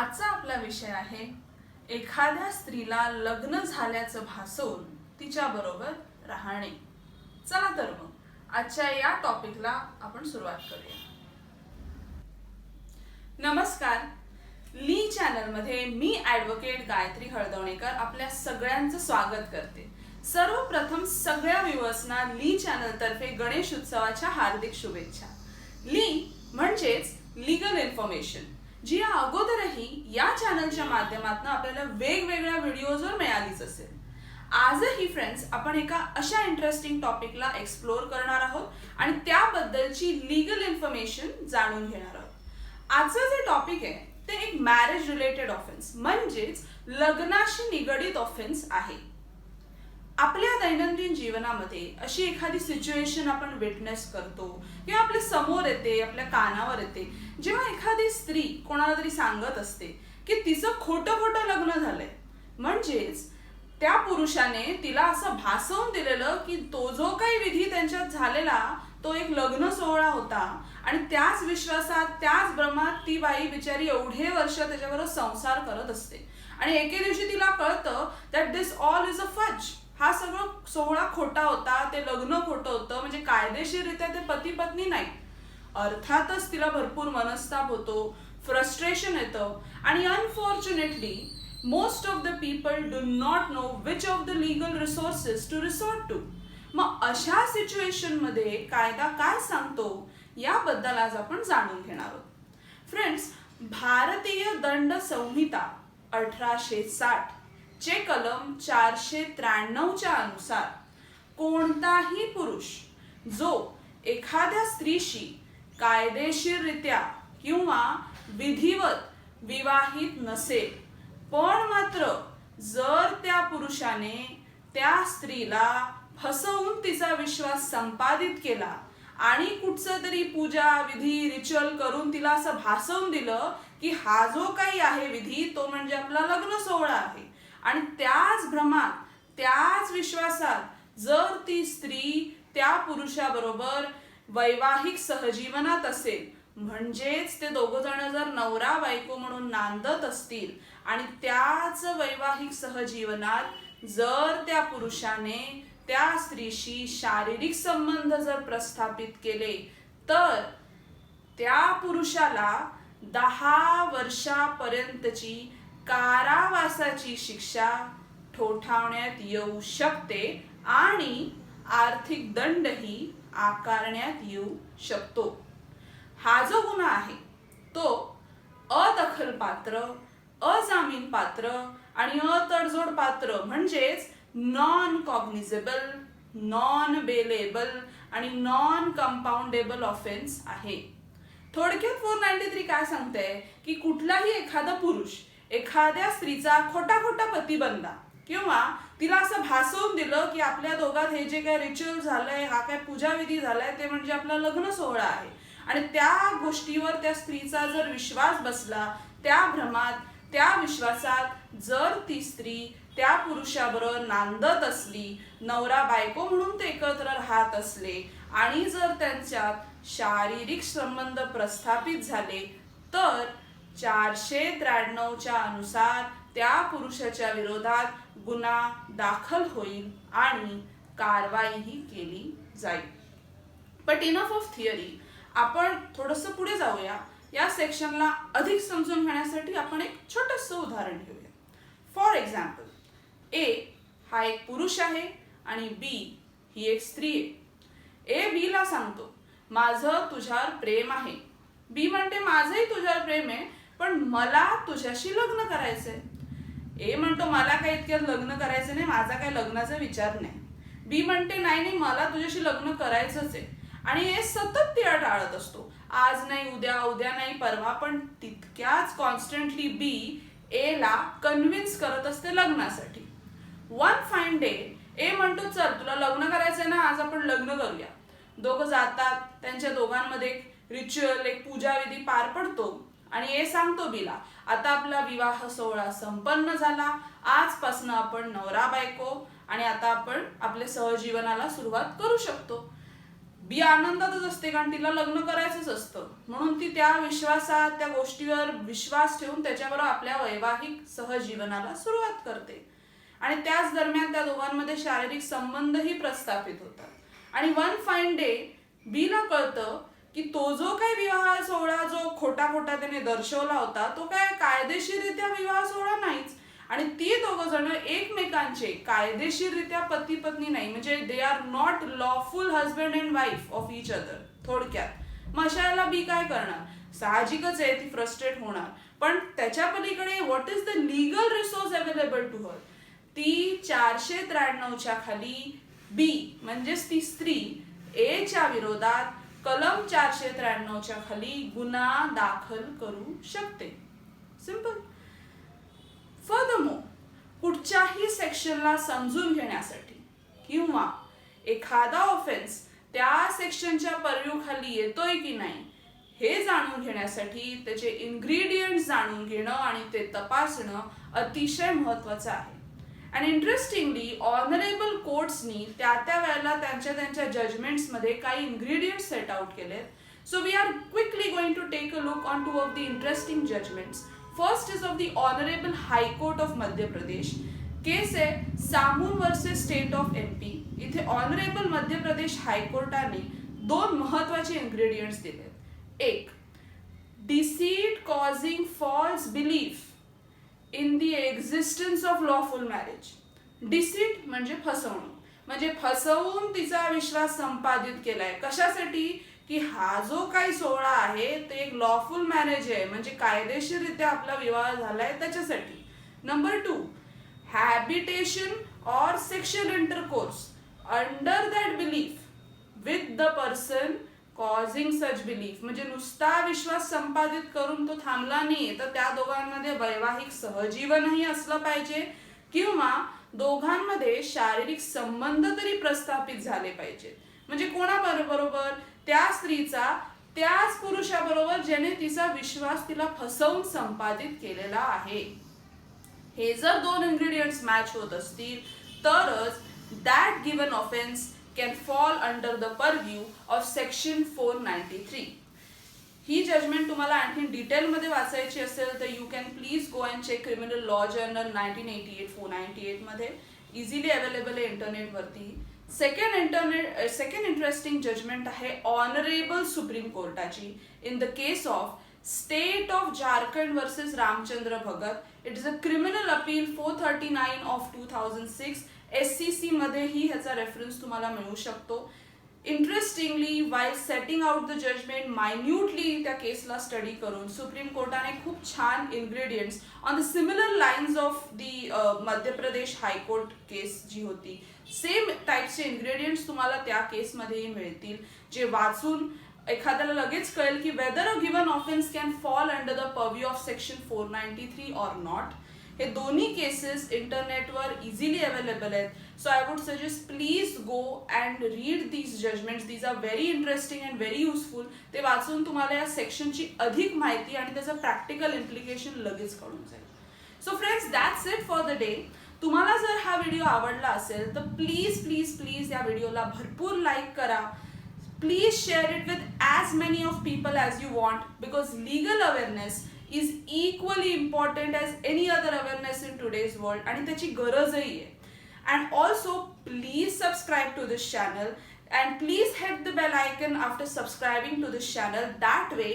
आजचा आपला विषय आहे एखाद्या स्त्रीला लग्न झाल्याचं भासवून तिच्या बरोबर राहणे। चला तर मग आजच्या या टॉपिकला आपण सुरुवात करूया। नमस्कार, ली चॅनल मध्ये मी ॲडव्होकेट गायत्री हळदवणेकर आपल्या सगळ्यांचं स्वागत करते। सर्वप्रथम सगळ्या व्ह्यूअर्सना ली चॅनल तर्फे गणेश उत्सवाच्या हार्दिक शुभेच्छा। ली म्हणजेच लीगल इन्फॉर्मेशन, जी या अगोदरही या चॅनलच्या माध्यमातून आपल्याला वेगवेगळ्या व्हिडिओजवर मिळालीच असेल। आजही फ्रेंड्स आपण एका अशा इंटरेस्टिंग टॉपिकला एक्सप्लोर करणार आहोत आणि त्याबद्दलची लीगल इन्फॉर्मेशन जाणून घेणार आहोत। आजचं जे टॉपिक आहे ते एक मॅरेज रिलेटेड ऑफेन्स म्हणजेच लग्नाशी निगडित ऑफेन्स आहे। आपल्या दैनंदिन जीवनामध्ये अशी एखादी सिच्युएशन आपण विटनेस करतो किंवा आपल्या समोर येते, आपल्या कानावर येते, जेव्हा एखादी स्त्री कोणाला तरी सांगत असते की तिचं खोटं खोटं लग्न झालंय, म्हणजेच त्या पुरुषाने तिला असं भासवून दिलेलं की तो जो काही विधी त्यांच्यात झालेला तो एक लग्न सोहळा होता आणि त्याच विश्वासात त्याच भ्रमात ती बाई बिचारी एवढे वर्ष त्याच्याबरोबर संसार करत असते आणि एके दिवशी तिला कळतं that this all is a fuss, हा सगळं सोहळा खोटा होता, ते लग्न खोटं होतं, म्हणजे कायदेशीररित्या ते पती पत्नी नाही। अर्थातच तिला भरपूर मनस्ताप होतो, फ्रस्ट्रेशन येतं आणि unfortunately most of the people do not know which of the legal resources to resort to. मग अशा सिच्युएशन मध्ये कायदा काय सांगतो याबद्दल आज आपण जाणून घेणार आहोत। फ्रेंड्स, भारतीय दंड संहिता 1860 चे कलम 493 च्या अनुसार कोणताही पुरुष जो एखाद्या स्त्रीशी कायदेशीररित्या किंवा विधिवत विवाहित नसेल, पण मात्र जर त्या पुरुषाने त्या स्त्रीला फसवून तिचा विश्वास संपादित केला आणि कुठचं तरी पूजा विधी रिच्युअल करून तिला असं भासवून दिलं की हा जो काही आहे विधी तो म्हणजे आपला लग्न सोहळा आहे, आणि त्याच भ्रमात त्याच विश्वासात जर ती स्त्री त्या पुरुषाबरोबर वैवाहिक सहजीवनात असेल, म्हणजेच ते दोघं जण जर नवरा बायको म्हणून नांदत असतील आणि त्याच वैवाहिक सहजीवनात जर त्या पुरुषाने त्या स्त्रीशी शारीरिक संबंध जर प्रस्थापित केले तर त्या पुरुषाला 10 वर्षापर्यंतची कारावासाची शिक्षा ठोठावण्यात येऊ शकते आणि आर्थिक दंडही आकारण्यात येऊ शकतो। हा जो गुन्हा आहे तो अदखलपात्र, अजामीन पात्र आणि अतडजोड पात्र म्हणजेच नॉन कॉग्निझेबल, नॉन बेलेबल आणि नॉन कंपाऊंडेबल ऑफेन्स आहे। थोडक्यात 493 काय सांगते की कुठलाही एखादा पुरुष एखाद्या स्त्रीचा खोटा खोटा पती बनला किंवा तिला असं भासवून दिलं की आपल्या दोघात हे जे काय रिच्युअल झालंय, हा काय पूजाविधी झालाय ते म्हणजे आपला लग्न सोहळा आहे, आणि त्या गोष्टीवर त्या स्त्रीचा जर विश्वास बसला, त्या भ्रमात त्या विश्वासात जर ती स्त्री त्या पुरुषाबरोबर नांदत असली, नवरा बायको म्हणून ते एकत्र राहत असले आणि जर त्यांच्यात शारीरिक संबंध प्रस्थापित झाले तर 493 च्या अनुसार त्या पुरुषाच्या विरोधात गुन्हा दाखल होईल आणि कारवाईही केली जाईल। बट इनफ ऑफ थिअरी, आपण थोडंसं पुढे जाऊया। या सेक्शनला अधिक समजून घेण्यासाठी आपण एक छोटंसं उदाहरण घेऊया। फॉर एक्झाम्पल, ए हा एक पुरुष आहे आणि बी ही एक स्त्री आहे। ए बी ला सांगतो माझं तुझ्यावर प्रेम आहे। बी म्हणते माझंही तुझ्यावर प्रेम आहे, पण मला तुझ्याशी लग्न करायचंय। ए म्हणतो मला काही इतक्यात लग्न करायचं नाही, माझा काही लग्नाचा विचार नाही। बी म्हणते नाही नाही मला तुझ्याशी लग्न करायचंच आहे, आणि ए सतत ती अट टाळत असतो, आज नाही उद्या, उद्या नाही परवा, पण तितक्याच कॉन्स्टंटली बी ए ला कन्व्हिन्स करत असते लग्नासाठी। वन फाईन डे ए म्हणतो चल तुला लग्न करायचंय ना, आज आपण लग्न करूया। दोघं जातात, त्यांच्या दोघांमध्ये एक रिच्युअल, एक पूजाविधी पार पडतो आणि ए सांगतो बीला आता आपला विवाह सोहळा संपन्न झाला, आजपासून आपण नवरा बायको आणि आता आपण आपल्या सहजीवनाला सुरुवात करू शकतो। बी आनंदातच असते कारण तिला लग्न करायचंच असतं, म्हणून ती त्या विश्वासात, त्या गोष्टीवर विश्वास ठेवून त्याच्याबरोबर आपल्या वैवाहिक सहजीवनाला सुरुवात करते. आणि त्याच दरम्यान त्या दोघांमध्ये शारीरिक संबंधही प्रस्थापित होतात. आणि वन फाईन डे बीला कळतं की तो जो काही विवाह सोहळा जो खोटा त्याने दर्शवला होता तो काय कायदेशीररित्या विवाह सोहळा नाहीच. आणि ती दोघं जण एकमेकांचे कायदेशीररित्या पती पत्नी नाही, म्हणजे they are not lawful husband and wife of each other थोडक्यात. मग अशाला बी काय करणार, साहजिकच आहे ती फ्रस्ट्रेट होणार. पण त्याच्या पलीकडे what is the legal resource available to her, ती 493 खाली बी म्हणजेच ती स्त्री ए च्या विरोधात कलम 493 खाली गुन्हा दाखल करू शकते. सिंपल. फर्दरमोर पुढच्याही सेक्शनला समजून घेण्यासाठी किंवा एखादा ऑफेन्स त्या सेक्शनच्या पर्व्ह्यू खाली येतोय की नाही हे जाणून घेण्यासाठी त्याचे इन्ग्रेडियंट्स जाणून घेणं आणि ते तपासणं अतिशय महत्त्वाचं आहे. अँड इंटरेस्टिंगली ऑनरेबल कोर्ट्सनी त्या वेळेला त्यांच्या जजमेंट्समध्ये काही इन्ग्रेडियंट्स सेट आउट केलेत. So we are quickly going to take a look on two of the interesting judgments. First is of the honourable high court of Madhya Pradesh. Case आहे Samoon versus state of MP. इथे honourable Madhya Pradesh हायकोर्टाने 2 महत्वाचे ingredients दिलेत. एक, deceit causing false belief in the existence of lawful marriage. Deceit म्हणजे फसवणूक, म्हणजे फसवून तिचा विश्वास संपादित केलाय. कशासाठी की हा जो काही सोहळा आहे ते एक लॉफुल मॅरेज आहे, म्हणजे कायदेशीररित्या आपला विवाह झालाय त्याच्यासाठी. नंबर 2, हॅबिटेशन और sexual intercourse under that belief with the person causing such belief. म्हणजे नुसता विश्वास संपादित करून तो थांबला नाहीये, तर त्या दोघांमध्ये वैवाहिक सहजीवनही असलं पाहिजे किंवा दोघांमध्ये शारीरिक संबंध तरी प्रस्थापित झाले पाहिजेत. म्हणजे कोणाबरोबर, त्या स्त्रीचा त्याच पुरुषाबरोबर ज्याने तिचा विश्वास तिला फसवून संपादित केलेला आहे. हे जर 2 इन्ग्रेडियंट्स मॅच होत असतील तरच that given offence can fall under the purview of section 493. ही जजमेंट तुम्हाला आणखी डिटेलमध्ये वाचायची असेल तर you can please go and check criminal law journal 1988 498 मध्ये. इझिली अवेलेबल आहे इंटरनेटवरती. सेकंड इंटरेस्टिंग जजमेंट आहे ऑनरेबल सुप्रीम कोर्टाची in the case of state of Jharkhand versus Ramchandra Bhagat. It is a criminal appeal 439 of 2006. SCC मध्येही ह्याचा रेफरन्स तुम्हाला मिळू शकतो. Interestingly while setting out the judgement minutely त्या केसला स्टडी करून सुप्रीम कोर्टाने खूप छान ingredients on the similar lines of the Madhya Pradesh high court केस जी होती, सेम टाईपचे इन्ग्रेडियंट्स तुम्हाला त्या केसमध्येही मिळतील, जे वाचून एखाद्याला लगेच कळेल की whether a given offence can fall under the purview of section 493 or not. हे दोन्ही केसेस इंटरनेटवर इझिली अवेलेबल आहेत. So I would suggest please go and read these judgements. These are very interesting and very useful. ते वाचून तुम्हाला या सेक्शनची अधिक माहिती आणि त्याचं प्रॅक्टिकल इम्प्लिकेशन लगेच कळून जाईल. So friends, that's it for the day. तुम्हाला जर हा व्हिडिओ आवडला असेल तर प्लीज प्लीज प्लीज या व्हिडिओला भरपूर लाईक करा. Please share it with as many of people as you want, because legal awareness is equally important as any other awareness in today's world आणि त्याची गरजही आहे. And also please subscribe to this channel and please hit the bell icon after subscribing to this channel. That way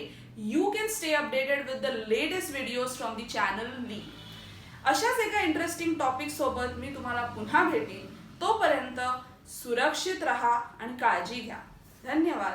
you can stay updated with the latest videos from the channel Lee. अशाच एका interesting topic सोबत मी तुम्हाला पुन्हा भेटेन. तोपर्यंत सुरक्षित राहा आणि काळजी घ्या. धन्यवाद.